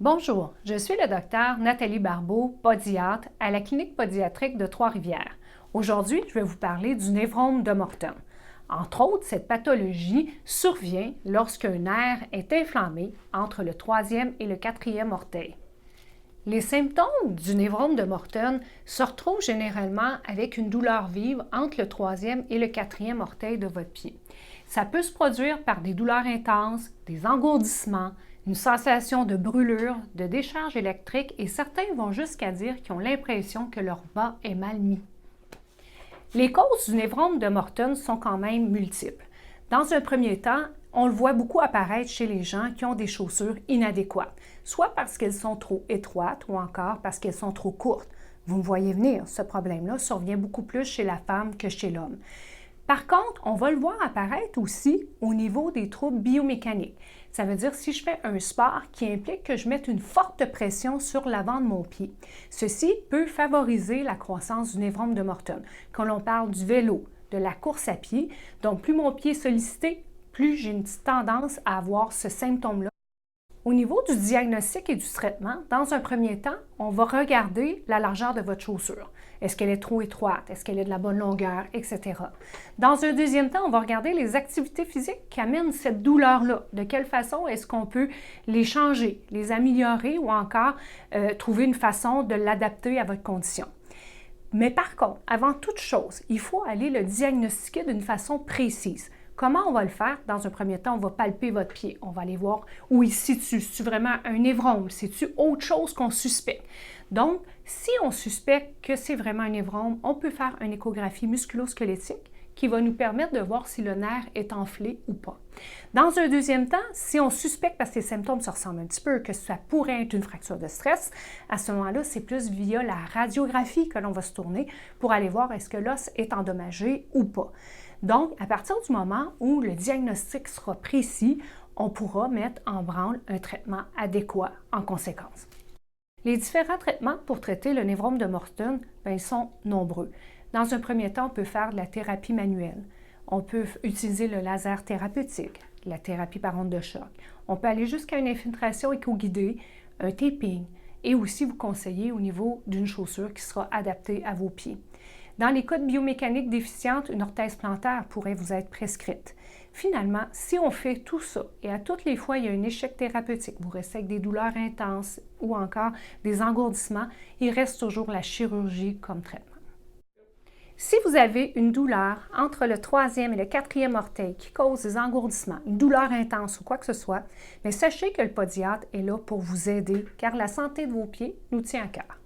Bonjour, je suis le docteur Nathalie Barbeau, podiatre à la clinique podiatrique de Trois-Rivières. Aujourd'hui, je vais vous parler du névrome de Morton. Entre autres, cette pathologie survient lorsqu'un nerf est inflammé entre le troisième et le quatrième orteil. Les symptômes du névrome de Morton se retrouvent généralement avec une douleur vive entre le troisième et le quatrième orteil de votre pied. Ça peut se produire par des douleurs intenses, des engourdissements, une sensation de brûlure, de décharge électrique et certains vont jusqu'à dire qu'ils ont l'impression que leur bas est mal mis. Les causes du névrome de Morton sont quand même multiples. Dans un premier temps, on le voit beaucoup apparaître chez les gens qui ont des chaussures inadéquates, soit parce qu'elles sont trop étroites ou encore parce qu'elles sont trop courtes. Vous me voyez venir, ce problème-là survient beaucoup plus chez la femme que chez l'homme. Par contre, on va le voir apparaître aussi au niveau des troubles biomécaniques. Ça veut dire si je fais un sport qui implique que je mette une forte pression sur l'avant de mon pied. Ceci peut favoriser la croissance du névrome de Morton. Quand l'on parle du vélo, de la course à pied, donc plus mon pied est sollicité, plus j'ai une petite tendance à avoir ce symptôme-là. Au niveau du diagnostic et du traitement, dans un premier temps, on va regarder la largeur de votre chaussure. Est-ce qu'elle est trop étroite? Est-ce qu'elle est de la bonne longueur? Etc. Dans un deuxième temps, on va regarder les activités physiques qui amènent cette douleur-là. De quelle façon est-ce qu'on peut les changer, les améliorer ou encore trouver une façon de l'adapter à votre condition. Mais par contre, avant toute chose, il faut aller le diagnostiquer d'une façon précise. Comment on va le faire? Dans un premier temps, on va palper votre pied. On va aller voir où il se situe. C'est-tu vraiment un névrome? C'est-tu autre chose qu'on suspecte? Donc, si on suspecte que c'est vraiment un névrome, on peut faire une échographie musculo-squelettique qui va nous permettre de voir si le nerf est enflé ou pas. Dans un deuxième temps, si on suspecte, parce que les symptômes se ressemblent un petit peu, que ça pourrait être une fracture de stress, à ce moment-là, c'est plus via la radiographie que l'on va se tourner pour aller voir est-ce que l'os est endommagé ou pas. Donc, à partir du moment où le diagnostic sera précis, on pourra mettre en branle un traitement adéquat en conséquence. Les différents traitements pour traiter le névrome de Morton, ils sont nombreux. Dans un premier temps, on peut faire de la thérapie manuelle. On peut utiliser le laser thérapeutique, la thérapie par onde de choc. On peut aller jusqu'à une infiltration éco-guidée, un taping et aussi vous conseiller au niveau d'une chaussure qui sera adaptée à vos pieds. Dans les cas de biomécanique déficiente, une orthèse plantaire pourrait vous être prescrite. Finalement, si on fait tout ça et à toutes les fois il y a un échec thérapeutique, vous restez avec des douleurs intenses ou encore des engourdissements, il reste toujours la chirurgie comme traitement. Si vous avez une douleur entre le troisième et le quatrième orteil qui cause des engourdissements, une douleur intense ou quoi que ce soit, mais sachez que le podiatre est là pour vous aider car la santé de vos pieds nous tient à cœur.